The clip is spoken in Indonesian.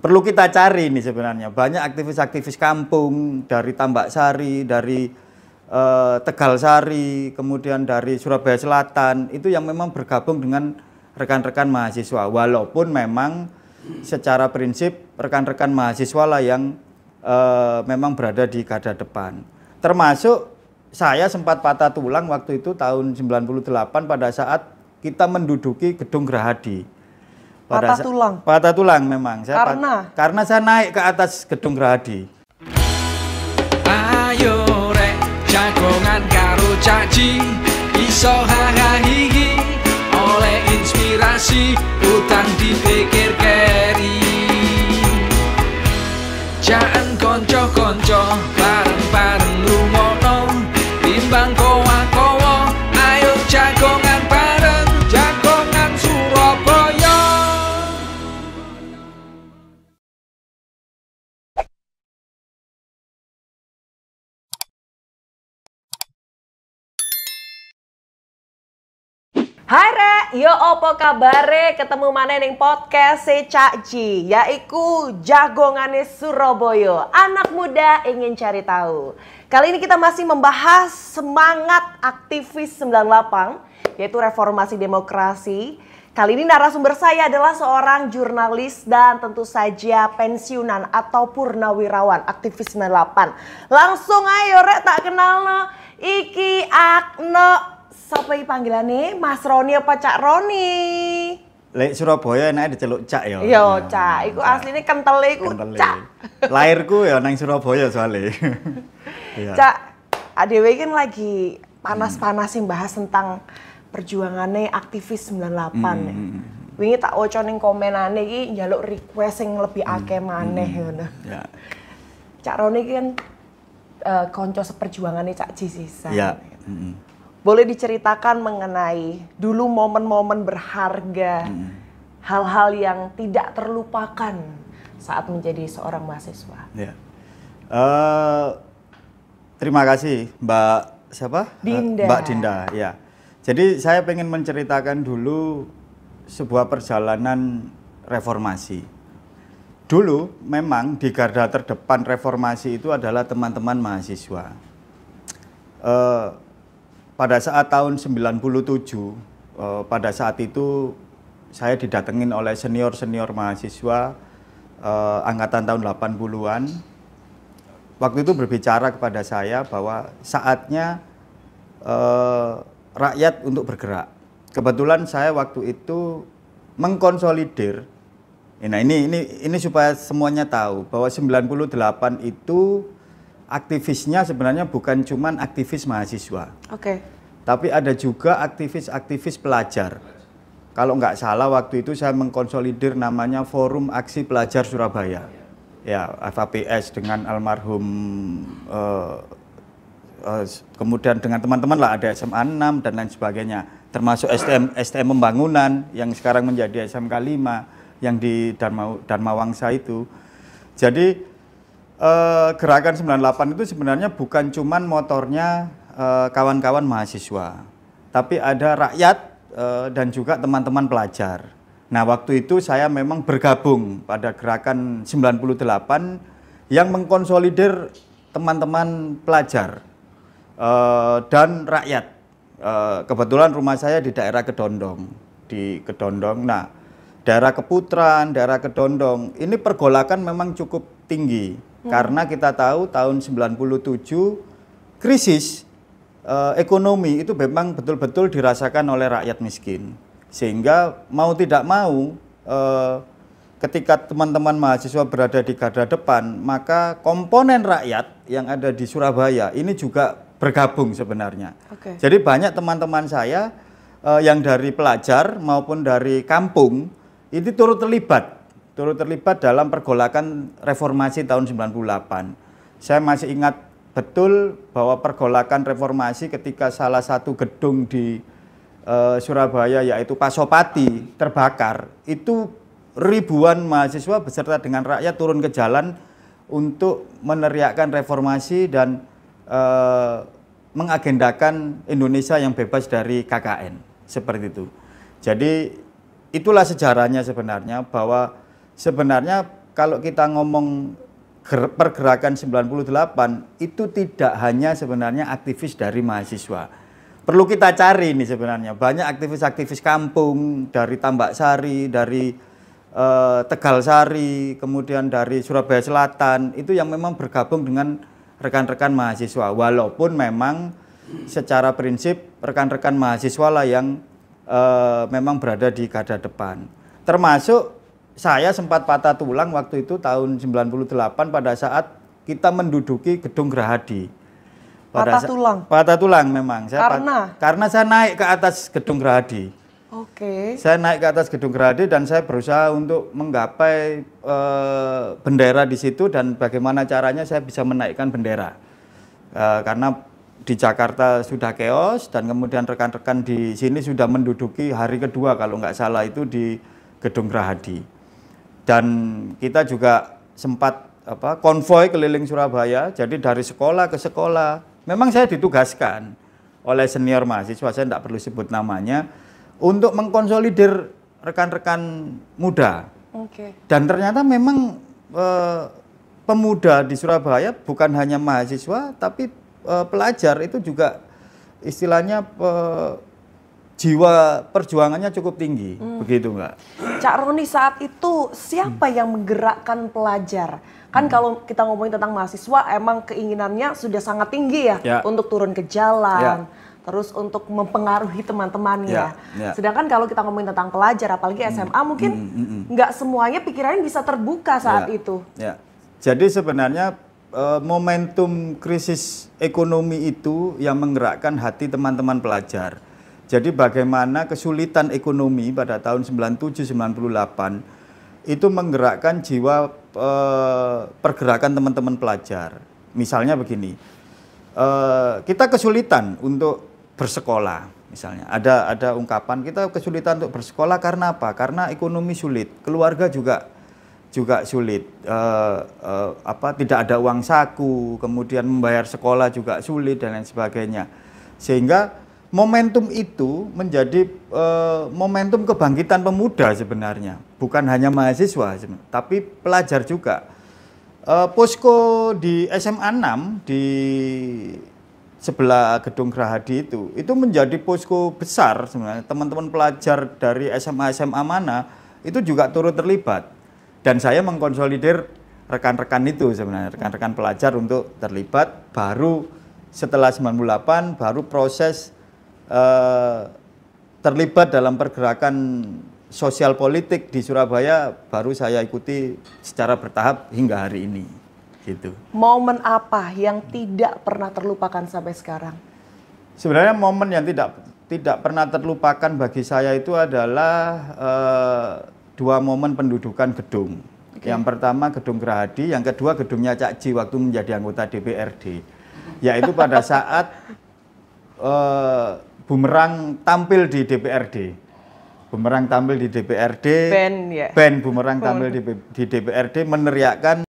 perlu kita cari nih sebenarnya. Banyak aktivis-aktivis kampung dari Tambak Sari, dari Tegal Sari, kemudian dari Surabaya Selatan, itu yang memang bergabung dengan rekan-rekan mahasiswa. Walaupun memang secara prinsip rekan-rekan mahasiswa lah yang memang berada di garda depan. Termasuk saya sempat patah tulang waktu itu tahun 98 pada saat kita menduduki Gedung Gerahadi. Patah tulang? Patah tulang memang. Karena saya naik ke atas Gedung Gerahadi. Ayo rek, jagongan karo caci, iso hahahihi, oleh inspirasi, utang dipikir keri. Jangan konco-konco, bareng-bareng lungono, timbang kowa-kowa, ayo jagongan bareng, jagongan Surabaya. Hai Rek, yo opo kabare, ketemu maneh ning podcast Cak Ji, yaiku jagongane Surabaya. Anak muda ingin cari tahu. Kali ini kita masih membahas semangat aktivis 98, yaitu reformasi demokrasi. Kali ini narasumber saya adalah seorang jurnalis dan tentu saja pensiunan atau purnawirawan aktivis 98. Langsung ayo Rek, tak kenal no. Iki Akno. Siapa yang panggilannya? Mas Roni apa Cak Roni? Lek Surabaya enake diceluk Cak ya. Iya, Cak. Iku asline kentele iku Cak. Lahirku ya nang Surabaya soalnya. Cak, adewe kan lagi panas-panas yang bahas tentang perjuangannya aktivis 98. Wingi tak waca ning komenane iki njaluk request sing lebih akeh maneh ngono. Ya. Cak Roni kan konco seperjuangannya Cak Ji sisan. Iya. Boleh diceritakan mengenai dulu momen-momen berharga, hal-hal yang tidak terlupakan saat menjadi seorang mahasiswa. Ya. Terima kasih Mbak siapa? Dinda. Mbak Dinda, ya. Jadi saya pengen menceritakan dulu sebuah perjalanan reformasi. Dulu memang di garda terdepan reformasi itu adalah teman-teman mahasiswa. Pada saat tahun 97, pada saat itu saya didatengin oleh senior-senior mahasiswa angkatan tahun 80-an. Waktu itu berbicara kepada saya bahwa saatnya rakyat untuk bergerak. Kebetulan saya waktu itu mengkonsolidir. Nah ini supaya semuanya tahu bahwa 98 itu aktivisnya sebenarnya bukan cuman aktivis mahasiswa. Oke. Tapi ada juga aktivis-aktivis pelajar. Kalau nggak salah waktu itu saya mengkonsolidir namanya Forum Aksi Pelajar Surabaya. Ya, FAPS dengan almarhum kemudian dengan teman-teman lah ada SMA 6 dan lain sebagainya. Termasuk STM Pembangunan yang sekarang menjadi SMK 5 yang di Dharma Wangsa itu. Jadi gerakan 98 itu sebenarnya bukan cuman motornya kawan-kawan mahasiswa, tapi ada rakyat dan juga teman-teman pelajar. Nah, waktu itu saya memang bergabung pada gerakan 98 yang mengkonsolidir teman-teman pelajar dan rakyat. Kebetulan rumah saya di daerah Kedondong, Nah, daerah Keputran, daerah Kedondong, ini pergolakan memang cukup tinggi. Karena kita tahu tahun 97 krisis ekonomi itu memang betul-betul dirasakan oleh rakyat miskin. Sehingga mau tidak mau ketika teman-teman mahasiswa berada di garda depan, maka komponen rakyat yang ada di Surabaya ini juga bergabung sebenarnya. Okay. Jadi banyak teman-teman saya yang dari pelajar maupun dari kampung itu turut terlibat dalam pergolakan reformasi tahun 98. Saya masih ingat betul bahwa pergolakan reformasi ketika salah satu gedung di Surabaya yaitu Pasopati terbakar, itu ribuan mahasiswa beserta dengan rakyat turun ke jalan untuk meneriakkan reformasi dan mengagendakan Indonesia yang bebas dari KKN, seperti itu. Jadi itulah sejarahnya sebenarnya, bahwa sebenarnya kalau kita ngomong pergerakan 98 itu tidak hanya sebenarnya aktivis dari mahasiswa. Perlu kita cari ini sebenarnya, banyak aktivis-aktivis kampung dari Tambak Sari, dari Tegal Sari, kemudian dari Surabaya Selatan, itu yang memang bergabung dengan rekan-rekan mahasiswa. Walaupun memang secara prinsip rekan-rekan mahasiswa lah yang memang berada di garda depan. Termasuk saya sempat patah tulang waktu itu tahun 98 pada saat kita menduduki Gedung Gerahadi. Patah tulang memang. Karena saya naik ke atas Gedung Gerahadi. Oke. Saya naik ke atas Gedung Gerahadi dan saya berusaha untuk menggapai bendera di situ dan bagaimana caranya saya bisa menaikkan bendera. Karena di Jakarta sudah chaos dan kemudian rekan-rekan di sini sudah menduduki hari kedua kalau nggak salah itu di Gedung Gerahadi. Dan kita juga sempat konvoy keliling Surabaya, jadi dari sekolah ke sekolah. Memang saya ditugaskan oleh senior mahasiswa, saya tidak perlu sebut namanya, untuk mengkonsolidir rekan-rekan muda. Oke. Dan ternyata memang pemuda di Surabaya bukan hanya mahasiswa, tapi pelajar itu juga istilahnya jiwa perjuangannya cukup tinggi, begitu Mbak? Cak Roni, saat itu siapa yang menggerakkan pelajar? Kan kalau kita ngomongin tentang mahasiswa, emang keinginannya sudah sangat tinggi ya untuk turun ke jalan, terus untuk mempengaruhi teman-temannya. Sedangkan kalau kita ngomongin tentang pelajar, apalagi SMA, mungkin nggak semuanya pikirannya bisa terbuka saat itu. Jadi sebenarnya momentum krisis ekonomi itu yang menggerakkan hati teman-teman pelajar. Jadi bagaimana kesulitan ekonomi pada tahun 97-98 itu menggerakkan jiwa pergerakan teman-teman pelajar. Misalnya begini, kita kesulitan untuk bersekolah. Misalnya ada ungkapan kita kesulitan untuk bersekolah karena apa? Karena ekonomi sulit, keluarga juga sulit, tidak ada uang saku, kemudian membayar sekolah juga sulit dan lain sebagainya. Sehingga momentum itu menjadi momentum kebangkitan pemuda sebenarnya, bukan hanya mahasiswa, tapi pelajar juga. Posko di SMA 6 di sebelah Gedung Gerahadi itu menjadi posko besar sebenarnya. Teman-teman pelajar dari SMA mana itu juga turut terlibat. Dan saya mengkonsolidir rekan-rekan itu sebenarnya, rekan-rekan pelajar untuk terlibat. Baru setelah 98 baru proses terlibat dalam pergerakan sosial politik di Surabaya baru saya ikuti secara bertahap hingga hari ini. Gitu. Momen apa yang tidak pernah terlupakan sampai sekarang? Sebenarnya momen yang tidak pernah terlupakan bagi saya itu adalah dua momen pendudukan gedung. Yang pertama Gedung Gerahadi, yang kedua gedungnya Cak Ji waktu menjadi anggota DPRD. Yaitu pada saat Bumerang tampil di DPRD. Bumerang tampil di DPRD. Ben, ya. Ben Bumerang tampil di DPRD meneriakkan